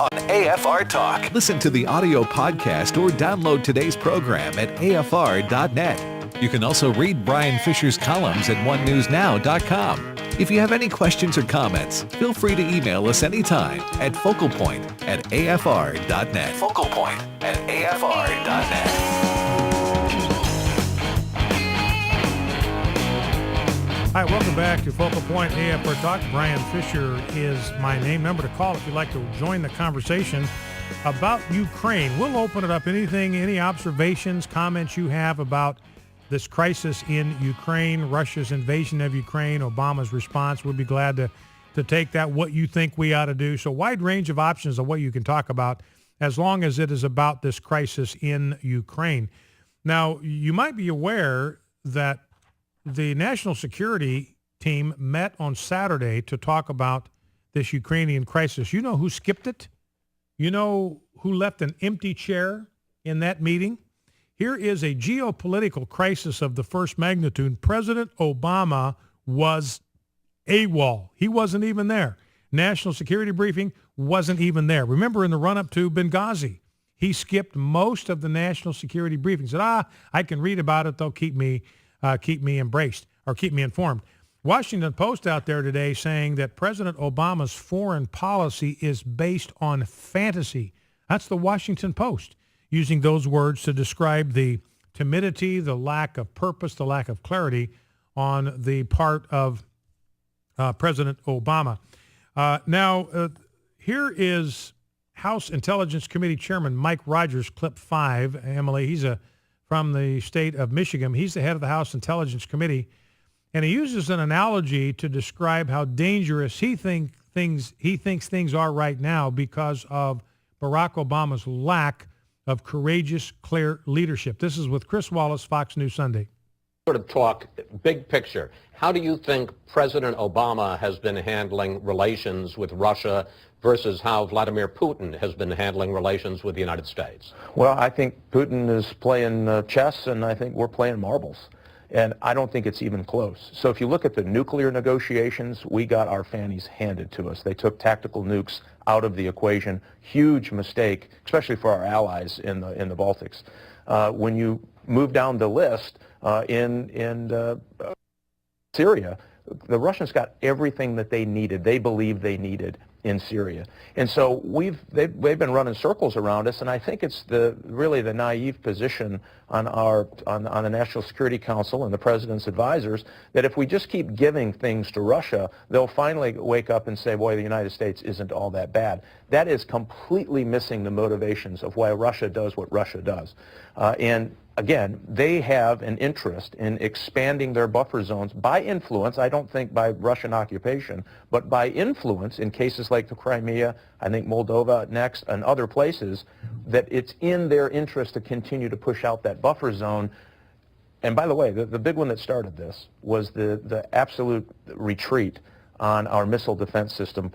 on AFR Talk. Listen to the audio podcast or download today's program at afr.net. You can also read Brian Fisher's columns at onenewsnow.com. If you have any questions or comments, feel free to email us anytime at focalpoint@afr.net. focalpoint@afr.net. Hi, welcome back to Focal Point AFR Talk. Brian Fisher is my name. Number to call if you'd like to join the conversation about Ukraine. We'll open it up. Any observations, comments you have about this crisis in Ukraine, Russia's invasion of Ukraine, Obama's response. We'll be glad to take that, what you think we ought to do. So wide range of options of what you can talk about as long as it is about this crisis in Ukraine. Now, you might be aware that the national security team met on Saturday to talk about this Ukrainian crisis. You know who skipped it? You know who left an empty chair in that meeting? Here is a geopolitical crisis of the first magnitude. President Obama was AWOL. He wasn't even there. National security briefing wasn't even there. Remember in the run-up to Benghazi, he skipped most of the national security briefing. Said, I can read about it. They'll keep me embraced or keep me informed. Washington Post out there today saying that President Obama's foreign policy is based on fantasy. That's the Washington Post, using those words to describe the timidity, the lack of purpose, the lack of clarity on the part of President Obama. Here is House Intelligence Committee Chairman Mike Rogers, clip 5. Emily, he's from the state of Michigan. He's the head of the House Intelligence Committee, and he uses an analogy to describe how dangerous he thinks things are right now because of Barack Obama's lack of courageous, clear leadership. This is with Chris Wallace, Fox News Sunday. Sort of talk big picture. How do you think President Obama has been handling relations with Russia versus how Vladimir Putin has been handling relations with the United States? Well, I think Putin is playing chess, and I think we're playing marbles. And I don't think it's even close. So if you look at the nuclear negotiations, we got our fannies handed to us. They took tactical nukes out of the equation. Huge mistake, especially for our allies in the Baltics. When you move down the list in Syria, the Russians got everything that they needed. They believed they needed in Syria. And so they've been running circles around us, and I think it's really the naive position on the National Security Council and the President's advisors that if we just keep giving things to Russia, they'll finally wake up and say, boy, the United States isn't all that bad. That is completely missing the motivations of why Russia does what Russia does. And again, they have an interest in expanding their buffer zones by influence, I don't think by Russian occupation, but by influence in cases like the Crimea, I think Moldova next, and other places, that it's in their interest to continue to push out that buffer zone. And by the way, the big one that started this was the absolute retreat on our missile defense system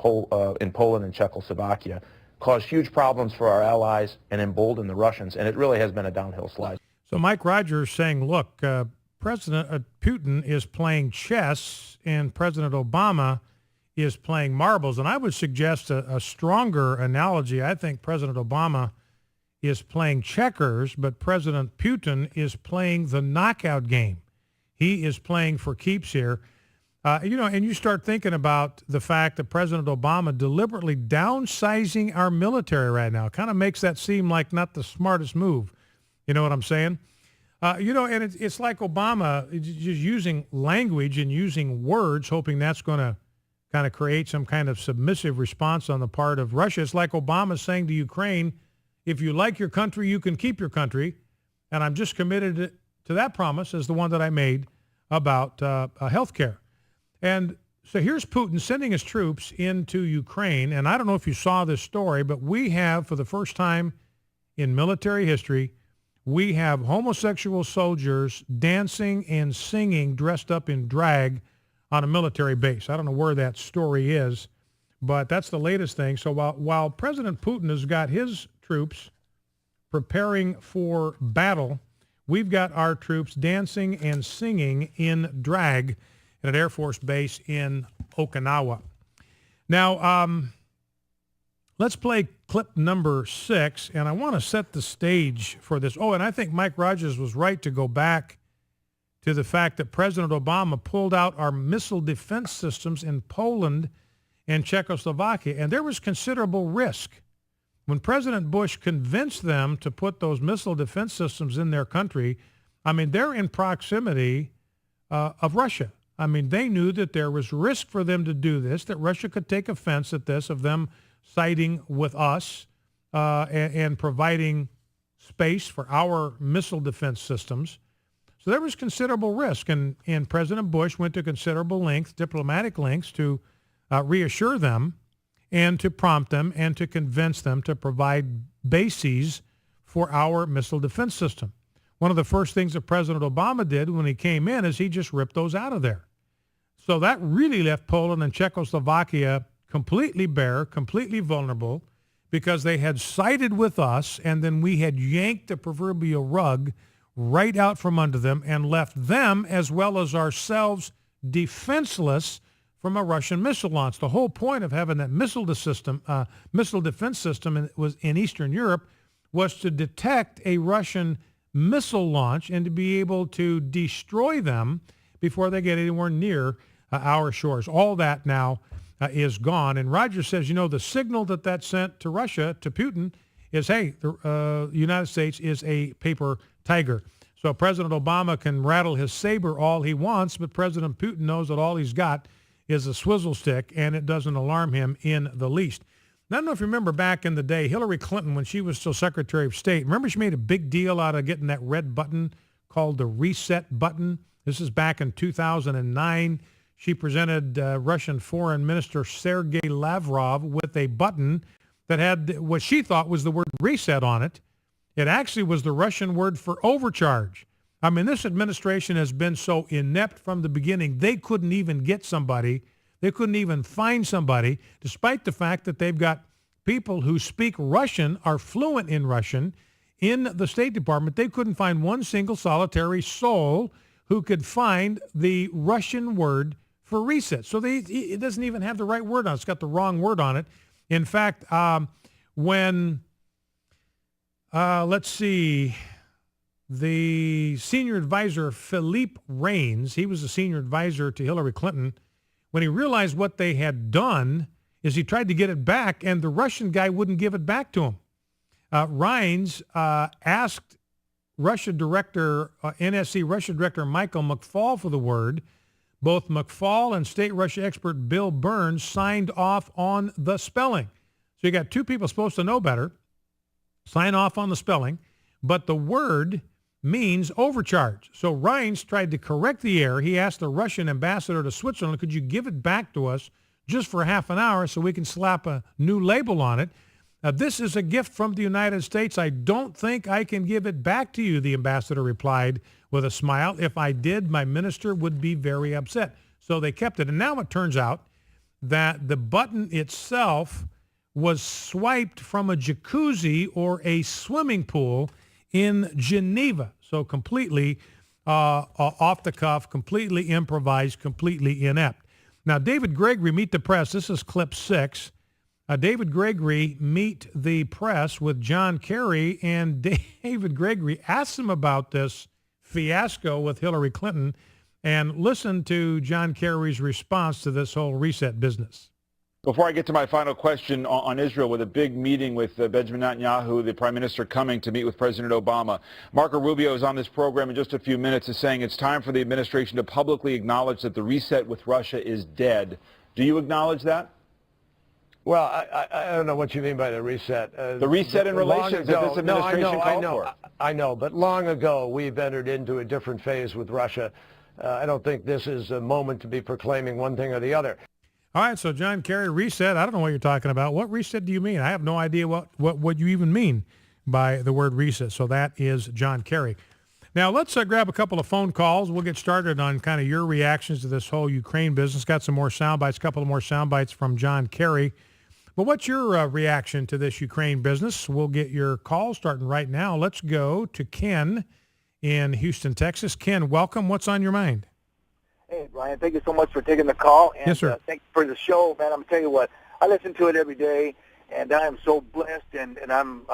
in Poland and Czechoslovakia, caused huge problems for our allies and emboldened the Russians, and it really has been a downhill slide. So Mike Rogers saying, look, President Putin is playing chess and President Obama is playing marbles. And I would suggest a stronger analogy. I think President Obama is playing checkers, but President Putin is playing the knockout game. He is playing for keeps here. And you start thinking about the fact that President Obama deliberately downsizing our military right now kind of makes that seem like not the smartest move. You know what I'm saying? And it's like Obama just using language and using words, hoping that's going to kind of create some kind of submissive response on the part of Russia. It's like Obama saying to Ukraine, if you like your country, you can keep your country. And I'm just committed to that promise as the one that I made about health care. And so here's Putin sending his troops into Ukraine. And I don't know if you saw this story, but we have, for the first time in military history, we have homosexual soldiers dancing and singing dressed up in drag on a military base. I don't know where that story is, but that's the latest thing. So while President Putin has got his troops preparing for battle, we've got our troops dancing and singing in drag at an Air Force base in Okinawa. Now, Let's play clip number 6, and I want to set the stage for this. Oh, and I think Mike Rogers was right to go back to the fact that President Obama pulled out our missile defense systems in Poland and Czechoslovakia, and there was considerable risk. When President Bush convinced them to put those missile defense systems in their country, I mean, they're in proximity of Russia. I mean, they knew that there was risk for them to do this, that Russia could take offense at this, of them siding with us and providing space for our missile defense systems. So there was considerable risk, and President Bush went to considerable lengths, diplomatic lengths, to reassure them and to prompt them and to convince them to provide bases for our missile defense system. One of the first things that President Obama did when he came in is he just ripped those out of there. So that really left Poland and Czechoslovakia completely bare, completely vulnerable, because they had sided with us, and then we had yanked the proverbial rug right out from under them and left them, as well as ourselves, defenseless from a Russian missile launch. The whole point of having that missile defense system was in Eastern Europe was to detect a Russian missile launch and to be able to destroy them before they get anywhere near our shores. All that now is gone. And Rogers says, the signal that sent to Russia, to Putin, is, hey, the United States is a paper tiger. So President Obama can rattle his saber all he wants, but President Putin knows that all he's got is a swizzle stick, and it doesn't alarm him in the least. Now, I don't know if you remember back in the day, Hillary Clinton, when she was still Secretary of State, remember she made a big deal out of getting that red button called the reset button? This is back in 2009. She presented Russian Foreign Minister Sergei Lavrov with a button that had what she thought was the word reset on it. It actually was the Russian word for overcharge. I mean, this administration has been so inept from the beginning, they couldn't even get somebody. They couldn't even find somebody, despite the fact that they've got people who speak Russian, are fluent in Russian, in the State Department. They couldn't find one single solitary soul who could find the Russian word for reset. So it doesn't even have the right word on it. It's got the wrong word on it. In fact, let's see, the senior advisor, Philippe Reines, he was the senior advisor to Hillary Clinton. When he realized what they had done is he tried to get it back, and the Russian guy wouldn't give it back to him. Reines asked NSC Russia Director Michael McFaul for the word. Both McFaul and state Russia expert Bill Burns signed off on the spelling. So you got two people supposed to know better, sign off on the spelling, but the word means overcharge. So Reines tried to correct the error. He asked the Russian ambassador to Switzerland, could you give it back to us just for half an hour so we can slap a new label on it? This is a gift from the United States. I don't think I can give it back to you, the ambassador replied with a smile. If I did, my minister would be very upset. So they kept it. And now it turns out that the button itself was swiped from a jacuzzi or a swimming pool in Geneva. So completely off the cuff, completely improvised, completely inept. Now, David Gregory, Meet the Press. This is clip 6. David Gregory, Meet the Press with John Kerry, and David Gregory asks him about this fiasco with Hillary Clinton, and listen to John Kerry's response to this whole reset business. Before I get to my final question on Israel, with a big meeting with Benjamin Netanyahu, the Prime Minister, coming to meet with President Obama, Marco Rubio is on this program in just a few minutes, is saying it's time for the administration to publicly acknowledge that the reset with Russia is dead. Do you acknowledge that? Well, I don't know what you mean by the reset. The reset in relations that this administration called for. I know, but long ago we've entered into a different phase with Russia. I don't think this is a moment to be proclaiming one thing or the other. All right, so John Kerry, reset. I don't know what you're talking about. What reset do you mean? I have no idea what you even mean by the word reset. So that is John Kerry. Now, let's grab a couple of phone calls. We'll get started on kind of your reactions to this whole Ukraine business. Got some more sound bites, a couple of more sound bites from John Kerry. But what's your reaction to this Ukraine business? We'll get your call starting right now. Let's go to Ken in Houston, Texas. Ken, welcome. What's on your mind? Hey, Brian, thank you so much for taking the call. And, yes, sir. Thank you for the show, man. I'm going to tell you what, I listen to it every day, And I am so blessed, and I'm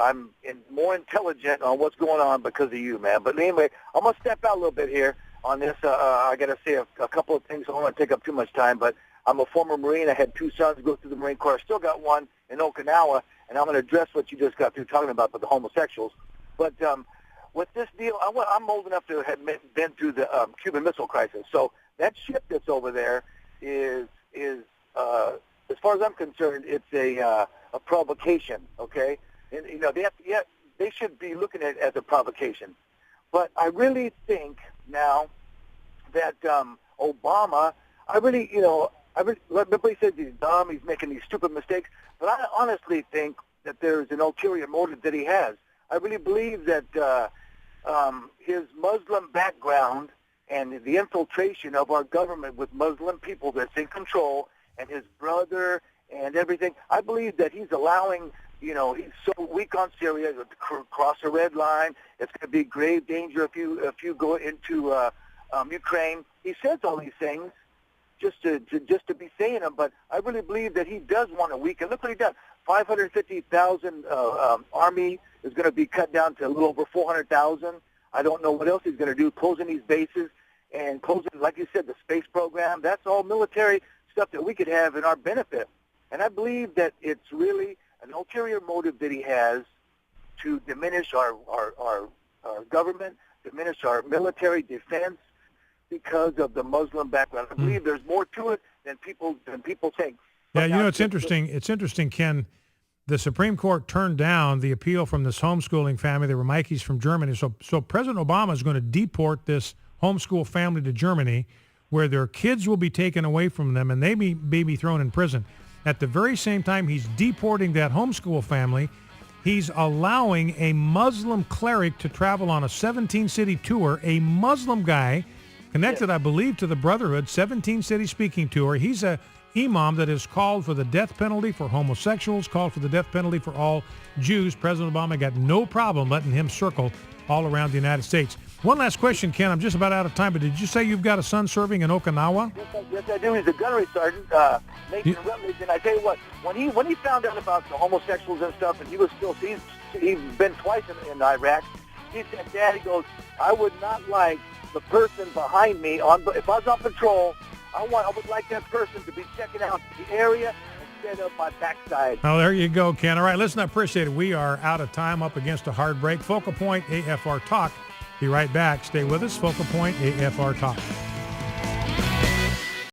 more intelligent on what's going on because of you, man. But anyway, I'm going to step out a little bit here on this. I got to say a couple of things. I don't want to take up too much time, but I'm a former Marine. I had 2 sons go through the Marine Corps. I still got one in Okinawa, and I'm going to address what you just got through talking about with the homosexuals. But with this deal, I'm old enough to have been through the Cuban Missile Crisis. So that ship that's over there is as far as I'm concerned, it's a provocation, okay? And, you know, they should be looking at it as a provocation. But I really think now that Obama, everybody says he's dumb, he's making these stupid mistakes, but I honestly think that there's an ulterior motive that he has. I really believe that his Muslim background and the infiltration of our government with Muslim people that's in control, and his brother and everything, I believe that he's allowing, he's so weak on Syria to cross a red line. It's going to be grave danger if you go into Ukraine. He says all these things just to be saying them, but I really believe that he does want to weaken. Look what he done. 550,000 army is going to be cut down to a little over 400,000. I don't know what else he's going to do, closing these bases and closing, like you said, the space program. That's all military stuff that we could have in our benefit. And I believe that it's really an ulterior motive that he has to diminish our government, diminish our military defense because of the Muslim background. I believe there's more to it than people think. Yeah, it's interesting. It's interesting, Ken. The Supreme Court turned down the appeal from this homeschooling family. They were Mikeys from Germany. So President Obama is going to deport this homeschool family to Germany, where their kids will be taken away from them and they may be thrown in prison. At the very same time he's deporting that homeschool family, he's allowing a Muslim cleric to travel on a 17-city tour, a Muslim guy connected, I believe, to the Brotherhood, 17-city speaking tour. He's a imam that has called for the death penalty for homosexuals, called for the death penalty for all Jews. President Obama got no problem letting him circle all around the United States. One last question, Ken. I'm just about out of time, but did you say you've got a son serving in Okinawa? Yes, I do. He's a gunnery sergeant, Nathan Rutledge. And I tell you what, when he found out about the homosexuals and stuff, and he's been twice in Iraq, he said, Dad, he goes, I would not like the person behind me, if I was on patrol, I would like that person to be checking out the area instead of my backside. Oh, there you go, Ken. All right, listen, I appreciate it. We are out of time, up against a hard break. Focal Point AFR Talk. Be right back. Stay with us. Focal Point AFR Talk.